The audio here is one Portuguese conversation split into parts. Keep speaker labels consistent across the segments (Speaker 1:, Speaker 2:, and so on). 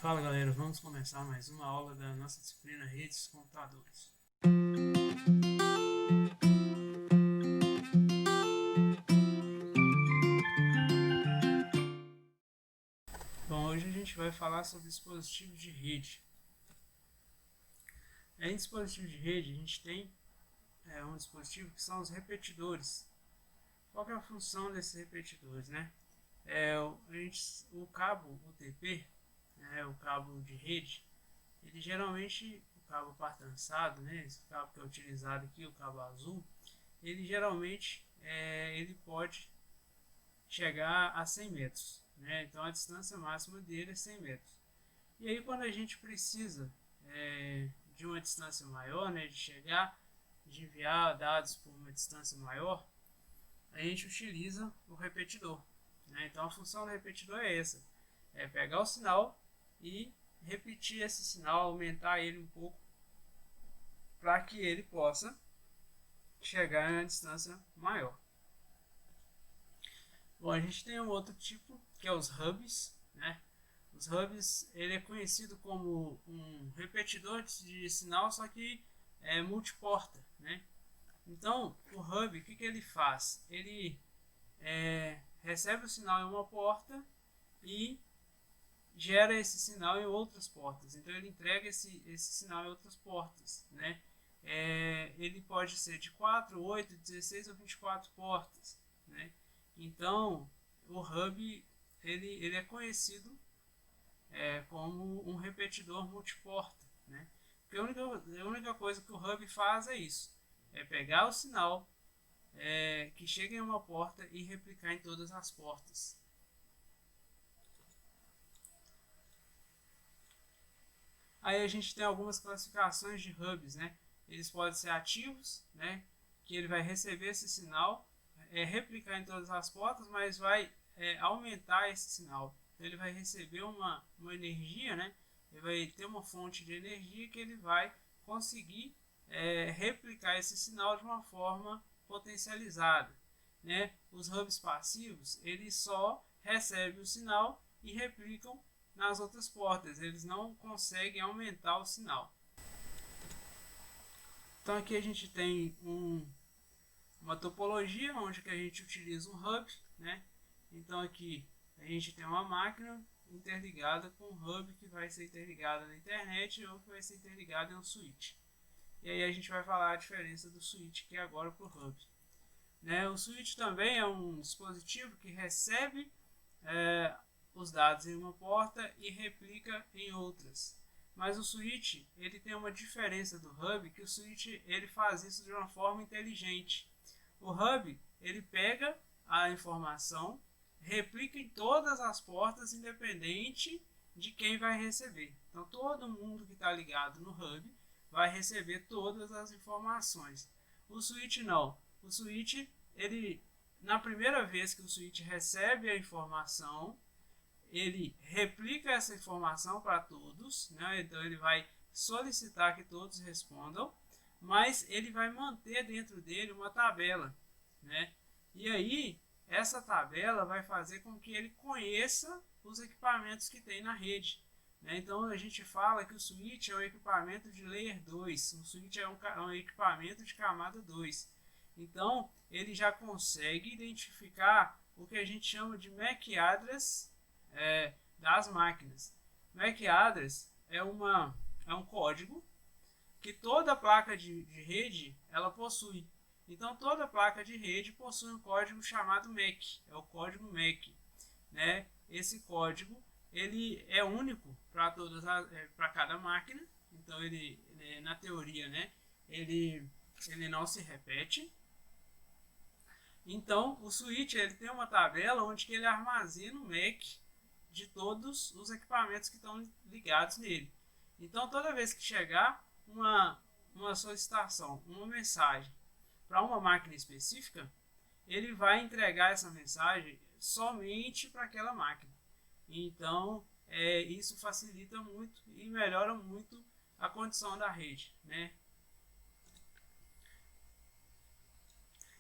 Speaker 1: Fala galera, vamos começar mais uma aula da nossa disciplina Redes Computadores. Bom, hoje a gente vai falar sobre dispositivos de rede. Em dispositivos de rede a gente tem um dispositivo que são os repetidores. Qual que é a função desses repetidores, né? O cabo UTP, o cabo de rede, ele geralmente, o cabo par trançado, né, esse cabo que é utilizado aqui, o cabo azul, ele geralmente ele pode chegar a 100 metros, né? Então a distância máxima dele é 100 metros. E aí quando a gente precisa de uma distância maior, né, de enviar dados por uma distância maior, a gente utiliza o repetidor, né? Então a função do repetidor é essa, é pegar o sinal e repetir esse sinal, aumentar ele um pouco para que ele possa chegar a uma distância maior. Bom, a gente tem um outro tipo que é os hubs, né? Os hubs, ele é conhecido como um repetidor de sinal, só que é multiporta, né? Então, o hub, o que ele faz? Ele recebe o sinal em uma porta e gera esse sinal em outras portas. Então, ele entrega esse sinal em outras portas, né? Ele pode ser de 4, 8, 16 ou 24 portas, né? Então, o hub ele é conhecido como um repetidor multiporta, né? Porque a única coisa que o hub faz é isso, é pegar o sinal que chega em uma porta e replicar em todas as portas. Aí a gente tem algumas classificações de hubs, né? Eles podem ser ativos, né? Que ele vai receber esse sinal, replicar em todas as portas, mas vai aumentar esse sinal. Então ele vai receber uma energia, né? Ele vai ter uma fonte de energia que ele vai conseguir replicar esse sinal de uma forma potencializada, né? Os hubs passivos, eles só recebem o sinal e replicam nas outras portas, eles não conseguem aumentar o sinal. Então aqui a gente tem uma topologia onde que a gente utiliza um hub, né? Então aqui a gente tem uma máquina interligada com um hub que vai ser interligada na internet ou que vai ser interligada em um switch. E aí a gente vai falar a diferença do switch que é agora para o hub. Né? O switch também é um dispositivo que recebe os dados em uma porta e replica em outras. Mas o switch ele tem uma diferença do hub, que o switch ele faz isso de uma forma inteligente. O hub ele pega a informação, replica em todas as portas, independente de quem vai receber. Então todo mundo que está ligado no hub vai receber todas as informações. O switch não. O switch ele, na primeira vez que o switch recebe a informação, ele replica essa informação para todos, né? Então ele vai solicitar que todos respondam, mas ele vai manter dentro dele uma tabela, né? E aí essa tabela vai fazer com que ele conheça os equipamentos que tem na rede, né? Então a gente fala que o switch é um equipamento de layer 2, o switch é um equipamento de camada 2. Então ele já consegue identificar o que a gente chama de MAC address das máquinas. MAC address é um código que toda placa de rede ela possui. Então toda placa de rede possui um código chamado MAC, é o código MAC, né? Esse código ele é único para cada máquina. Então ele na teoria, né? Ele não se repete. Então o switch ele tem uma tabela onde que ele armazena o MAC de todos os equipamentos que estão ligados nele. Então toda vez que chegar uma solicitação, uma mensagem para uma máquina específica, ele vai entregar essa mensagem somente para aquela máquina. Então isso facilita muito e melhora muito a condição da rede, né?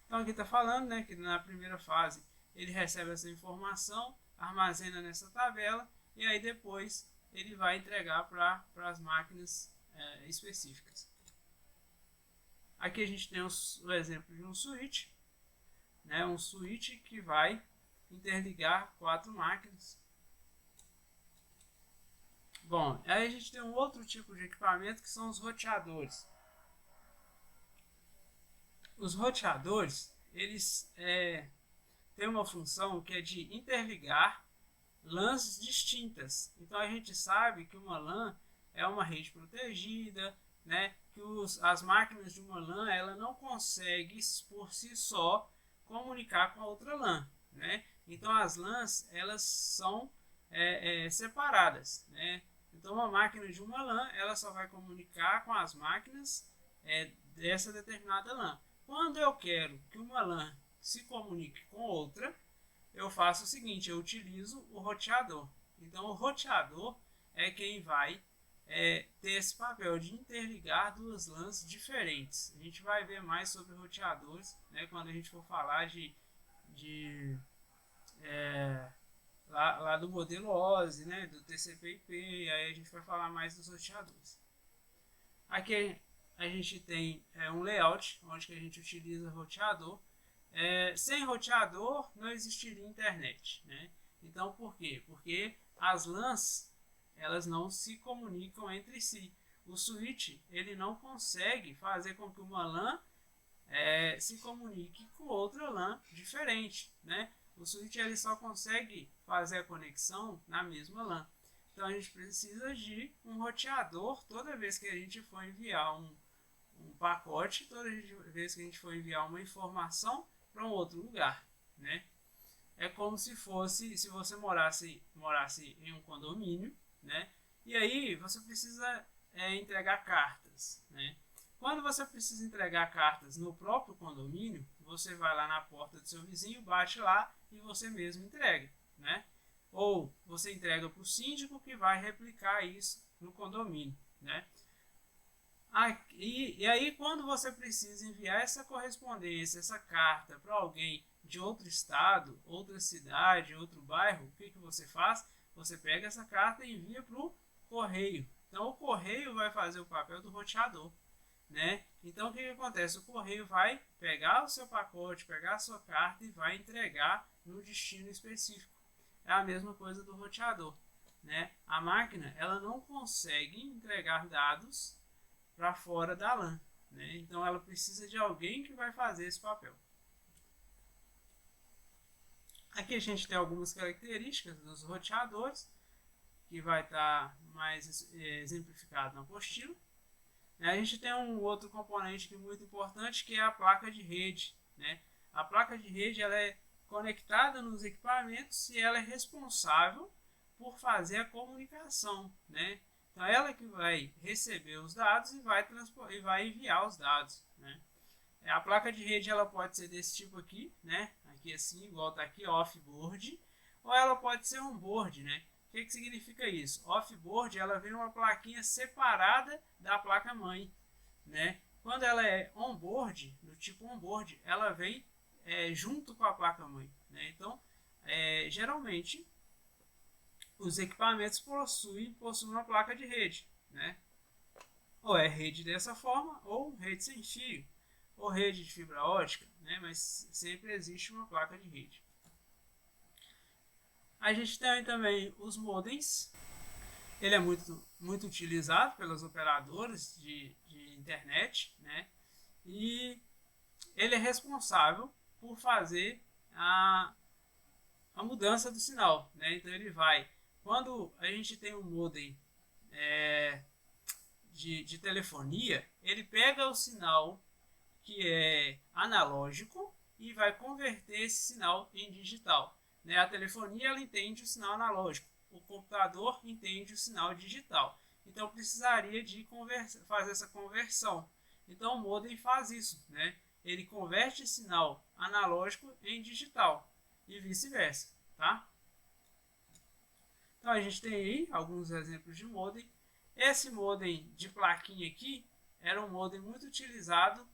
Speaker 1: Então aqui está falando, né, que na primeira fase ele recebe essa informação, armazena nessa tabela e aí depois ele vai entregar para as máquinas específicas. Aqui a gente tem o exemplo de um switch, né? Um switch que vai interligar 4 máquinas. Bom, aí a gente tem um outro tipo de equipamento que são os roteadores. Os roteadores, eles têm uma função que é de interligar LANs distintas. Então a gente sabe que uma LAN é uma rede protegida, né? Que as máquinas de uma LAN ela não consegue por si só comunicar com a outra LAN, né? Então as LANs elas são separadas, né? Então uma máquina de uma LAN ela só vai comunicar com as máquinas dessa determinada LAN. Quando eu quero que uma LAN se comunique com outra, eu faço o seguinte, eu utilizo o roteador. Então o roteador é quem vai ter esse papel de interligar duas LANs diferentes. A gente vai ver mais sobre roteadores, né, quando a gente for falar lá do modelo OSI, né, do TCP/IP, aí a gente vai falar mais dos roteadores. Aqui a gente tem um layout onde que a gente utiliza roteador. Sem roteador não existiria internet, né? Então por quê? Porque as LANs elas não se comunicam entre si. O switch ele não consegue fazer com que uma LAN se comunique com outra LAN diferente, né? O switch ele só consegue fazer a conexão na mesma LAN. Então a gente precisa de um roteador toda vez que a gente for enviar um pacote, toda vez que a gente for enviar uma informação para um outro lugar, né? É como se você morasse em um condomínio, né? E aí você precisa entregar cartas, né? Quando você precisa entregar cartas no próprio condomínio, você vai lá na porta do seu vizinho, bate lá e você mesmo entrega, né? Ou você entrega para o síndico que vai replicar isso no condomínio, né? E aí quando você precisa enviar essa correspondência, essa carta para alguém de outro estado, outra cidade, outro bairro, o que você faz? Você pega essa carta e envia para o correio. Então o correio vai fazer o papel do roteador, né? Então o que acontece? O correio vai pegar o seu pacote, pegar a sua carta e vai entregar no destino específico. É a mesma coisa do roteador, né? A máquina ela não consegue entregar dados para fora da LAN, né? Então ela precisa de alguém que vai fazer esse papel. Aqui a gente tem algumas características dos roteadores, que vai estar mais exemplificado na apostila. A gente tem um outro componente que é muito importante, que é a placa de rede, né? A placa de rede ela é conectada nos equipamentos e ela é responsável por fazer a comunicação, né? Então ela que vai receber os dados e vai enviar os dados, né? A placa de rede ela pode ser desse tipo aqui, né? Aqui assim, igual tá aqui, off-board, ou ela pode ser on-board, né? O que significa isso? Off-board ela vem uma plaquinha separada da placa mãe, né? Quando ela é on-board, do tipo on-board, ela vem junto com a placa mãe, né? Então, geralmente os equipamentos possuem uma placa de rede, né? Ou é rede dessa forma, ou rede sem fio, ou rede de fibra ótica, né? Mas sempre existe uma placa de rede. A gente tem também os modems. Ele é muito utilizado pelas operadoras de internet, né? E ele é responsável por fazer a mudança do sinal, né? Então ele vai, quando a gente tem um modem de telefonia, ele pega o sinal que é analógico e vai converter esse sinal em digital, né? A telefonia ela entende o sinal analógico, o computador entende o sinal digital, então precisaria de fazer essa conversão. Então o modem faz isso, né? Ele converte sinal analógico em digital e vice-versa, tá? Então a gente tem aí alguns exemplos de modem. Esse modem de plaquinha aqui era um modem muito utilizado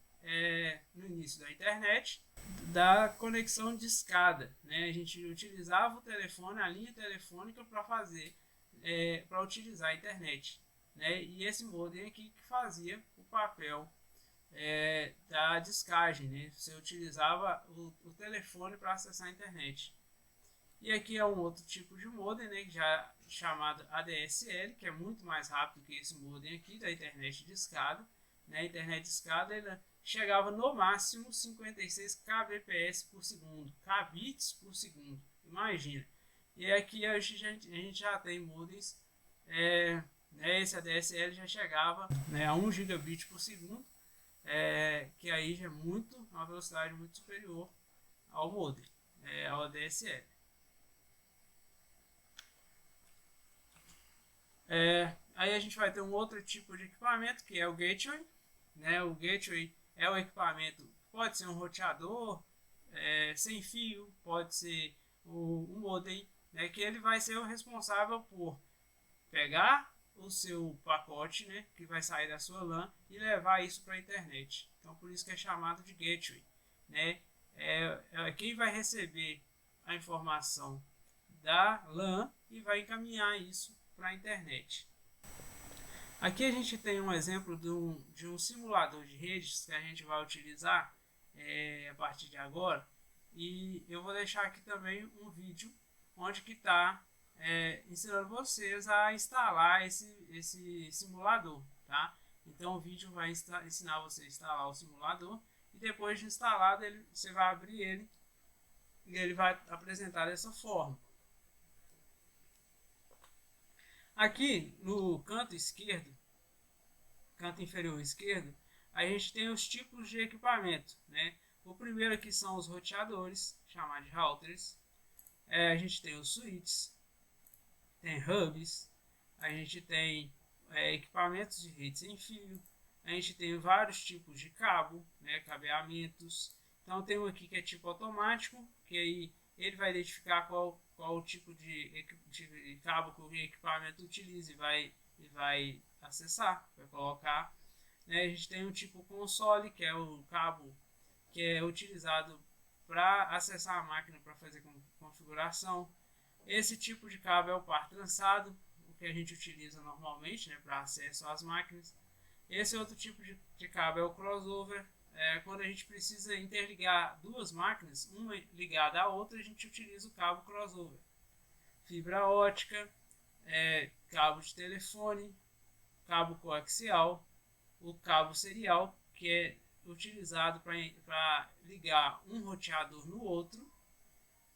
Speaker 1: no início da internet, da conexão de escada, né? A gente utilizava o telefone, a linha telefônica para fazer para utilizar a internet, né? E esse modem aqui que fazia o papel da discagem, né? Você utilizava o telefone para acessar a internet. E aqui é um outro tipo de modem, né, já chamado ADSL, que é muito mais rápido que esse modem aqui da internet de escada. Né? A internet de escada ela chegava no máximo 56 kbps por segundo, kbits por segundo, imagina. E aqui a gente já tem modems, né, esse ADSL já chegava, né, a 1 gigabit por segundo, que aí já é uma velocidade muito superior ao modem, ao ADSL. Aí a gente vai ter um outro tipo de equipamento que é o gateway, né? O gateway é o equipamento, pode ser um roteador sem fio, pode ser um modem, né? Que ele vai ser o responsável por pegar o seu pacote, né? Que vai sair da sua LAN e levar isso para a internet. Então por isso que é chamado de gateway, né? Quem vai receber a informação da LAN e vai encaminhar isso para a internet. Aqui a gente tem um exemplo de um simulador de redes que a gente vai utilizar a partir de agora, e eu vou deixar aqui também um vídeo onde que está ensinando vocês a instalar esse simulador, tá? Então o vídeo vai ensinar você a instalar o simulador, e depois de instalado você vai abrir ele e ele vai apresentar dessa forma. Aqui no canto esquerdo, canto inferior esquerdo, a gente tem os tipos de equipamento, né? O primeiro aqui são os roteadores, chamados de routers. A gente tem os switches, tem hubs, a gente tem equipamentos de rede sem fio, a gente tem vários tipos de cabo, né? Cabeamentos. Então tem um aqui que é tipo automático, que aí ele vai identificar qual o tipo de cabo que o equipamento utiliza e vai acessar, vai colocar. A gente tem um tipo console, que é o cabo que é utilizado para acessar a máquina para fazer configuração. Esse tipo de cabo é o par trançado, o que a gente utiliza normalmente, né, para acesso às máquinas. Esse outro tipo de cabo é o crossover. Quando a gente precisa interligar duas máquinas, uma ligada à outra, a gente utiliza o cabo crossover. Fibra ótica, cabo de telefone, cabo coaxial, o cabo serial, que é utilizado para ligar um roteador no outro,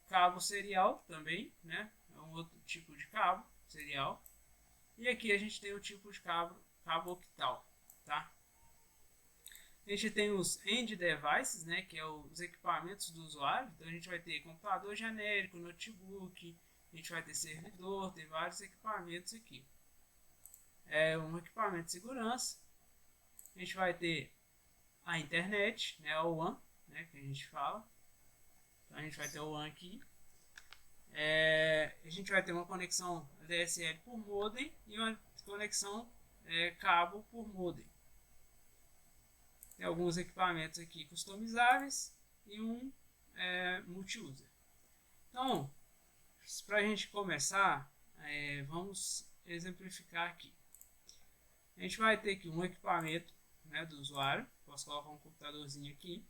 Speaker 1: cabo serial também, né? É um outro tipo de cabo serial. E aqui a gente tem o tipo de cabo octal, tá? A gente tem os end devices, né, que é os equipamentos do usuário. Então a gente vai ter computador genérico, notebook, a gente vai ter servidor, tem vários equipamentos aqui. Um equipamento de segurança. A gente vai ter a internet, né, o WAN, né, que a gente fala. Então a gente vai ter o WAN aqui. A gente vai ter uma conexão DSL por modem e uma conexão cabo por modem. Tem alguns equipamentos aqui customizáveis e um multi-user. Então, para a gente começar, vamos exemplificar aqui. A gente vai ter aqui um equipamento, né, do usuário. Posso colocar um computadorzinho aqui.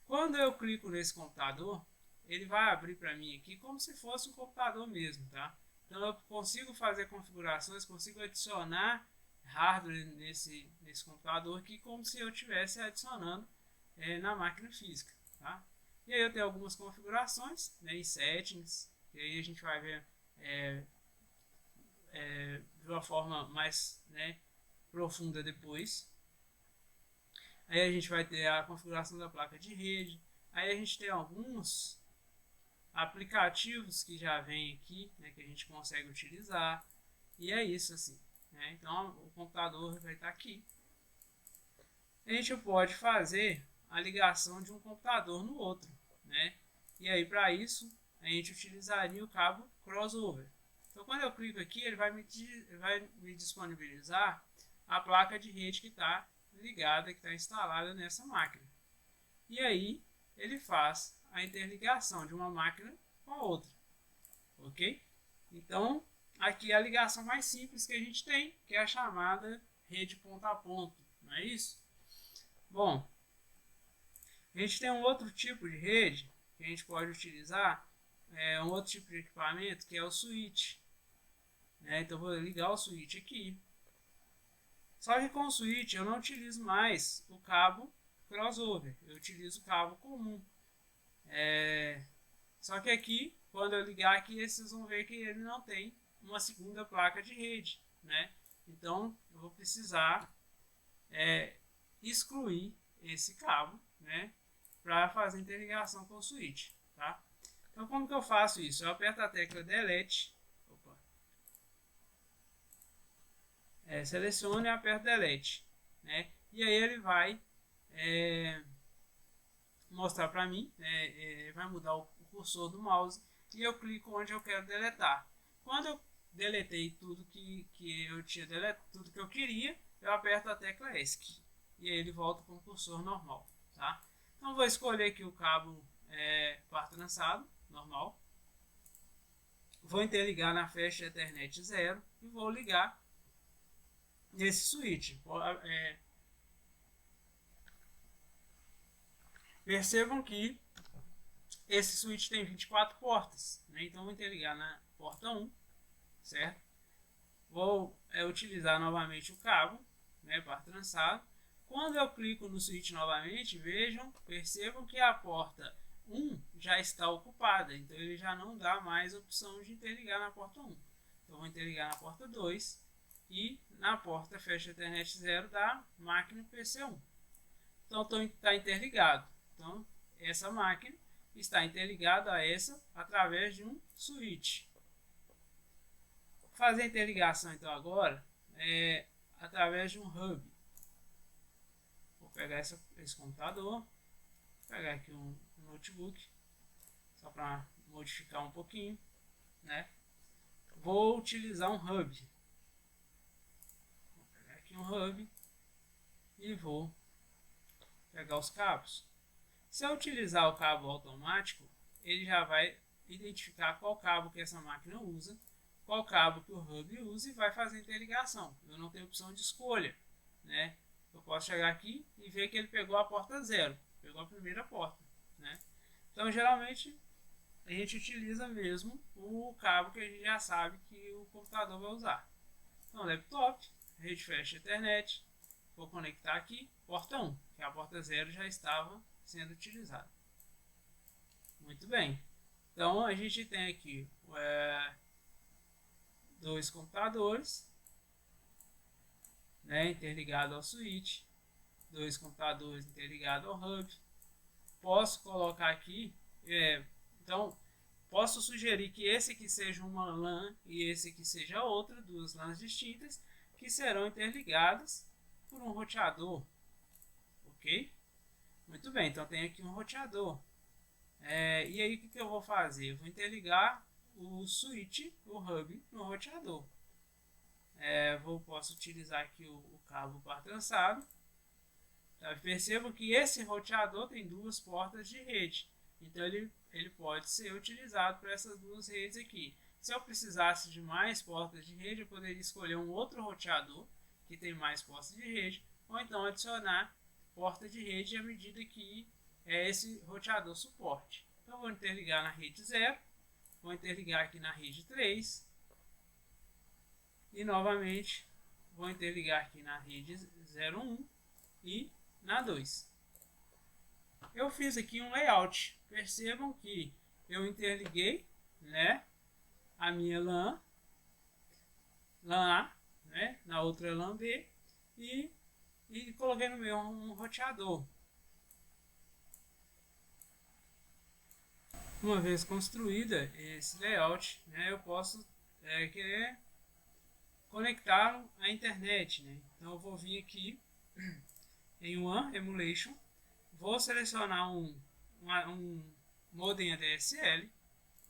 Speaker 1: Quando eu clico nesse computador, ele vai abrir para mim aqui como se fosse um computador mesmo, tá? Então eu consigo fazer configurações, consigo adicionar hardware nesse computador aqui como se eu estivesse adicionando na máquina física, tá? E aí eu tenho algumas configurações, né, em settings, e aí a gente vai ver de uma forma mais, né, profunda depois. Aí a gente vai ter a configuração da placa de rede. Aí a gente tem alguns aplicativos que já vem aqui, né, que a gente consegue utilizar. E é isso assim, né? Então o computador vai estar aqui. A gente pode fazer a ligação de um computador no outro, né? E aí para isso a gente utilizaria o cabo crossover. Então quando eu clico aqui, ele vai me disponibilizar a placa de rede que está ligada, que está instalada nessa máquina. E aí ele faz a interligação de uma máquina com a outra, ok? Então aqui é a ligação mais simples que a gente tem, que é a chamada rede ponto a ponto, não é isso? Bom, a gente tem um outro tipo de rede que a gente pode utilizar, um outro tipo de equipamento, que é o switch, né? Então vou ligar o switch aqui. Só que com o switch eu não utilizo mais o cabo crossover, eu utilizo o cabo comum. Só que aqui, quando eu ligar aqui, vocês vão ver que ele não tem uma segunda placa de rede, né? Então eu vou precisar excluir esse cabo, né, para fazer interligação com o switch, tá? Então como que eu faço isso? Eu aperto a tecla Delete, seleciono e aperto Delete, né? E aí ele vai mostrar para mim, né, vai mudar o cursor do mouse e eu clico onde eu quero deletar. Quando eu deletei tudo que eu tinha deletado, tudo que eu queria, eu aperto a tecla ESC e aí ele volta com o cursor normal, tá? Então vou escolher aqui o cabo par trançado normal, vou interligar na faixa Ethernet 0 e vou ligar nesse switch. Percebam que esse switch tem 24 portas, né? Então vou interligar na porta 1, certo? Vou utilizar novamente o cabo, né, par trançado. Quando eu clico no switch novamente, percebam que a porta 1 já está ocupada, então ele já não dá mais opção de interligar na porta 1. Então vou interligar na porta 2 e na porta fecha Ethernet 0 da máquina PC1. Então está interligado. Então essa máquina está interligada a essa através de um switch. Fazer a interligação então agora através de um hub. Vou pegar esse computador, vou pegar aqui um notebook, só para modificar um pouquinho, né? Vou utilizar um hub. Vou pegar aqui um hub e vou pegar os cabos. Se eu utilizar o cabo automático, ele já vai identificar qual cabo que essa máquina usa, qual cabo que o hub usa e vai fazer a interligação. Eu não tenho opção de escolha, né? Eu posso chegar aqui e ver que ele pegou a porta 0, pegou a primeira porta, né? Então geralmente a gente utiliza mesmo o cabo que a gente já sabe que o computador vai usar. Então laptop, rede flash Ethernet, vou conectar aqui, porta 1, que a porta 0 já estava sendo utilizada. Muito bem. Então a gente tem aqui dois computadores, né, interligados ao switch, dois computadores interligados ao hub. Posso colocar aqui, então posso sugerir que esse aqui seja uma LAN e esse aqui seja outra, duas LANs distintas que serão interligadas por um roteador, ok? Muito bem, então tem aqui um roteador. E aí o que eu vou fazer? Eu vou interligar o switch, o hub, no roteador. Posso utilizar aqui o cabo par trançado. Tá? Percebam que esse roteador tem duas portas de rede. Então ele pode ser utilizado para essas duas redes aqui. Se eu precisasse de mais portas de rede, eu poderia escolher um outro roteador que tem mais portas de rede, ou então adicionar porta de rede à medida que esse roteador suporte. Então vou interligar na rede 0, vou interligar aqui na rede 3 e novamente vou interligar aqui na rede 01 e na 2. Eu fiz aqui um layout. Percebam que eu interliguei, né, a minha LAN A, né, na outra LAN B e coloquei no meu um roteador. Uma vez construída esse layout, né, eu posso querer conectá-lo à internet, né? Então eu vou vir aqui em One Emulation, vou selecionar um modem ADSL,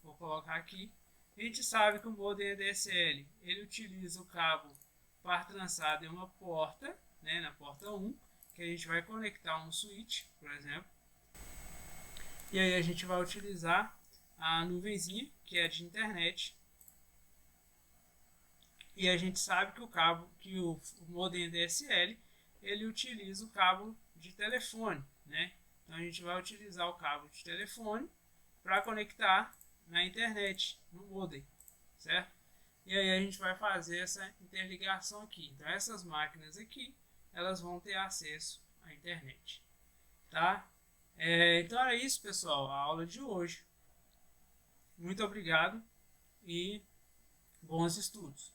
Speaker 1: vou colocar aqui. A gente sabe que o modem ADSL ele utiliza o cabo par trançado em uma porta, né, na porta 1, que a gente vai conectar um switch, por exemplo. E aí a gente vai utilizar a nuvenzinha, que é de internet, E a gente sabe que o modem DSL, ele utiliza o cabo de telefone, né? Então a gente vai utilizar o cabo de telefone para conectar na internet, no modem, certo? E aí a gente vai fazer essa interligação aqui. Então essas máquinas aqui, elas vão ter acesso à internet, tá? Então era isso, pessoal, a aula de hoje. Muito obrigado e bons estudos.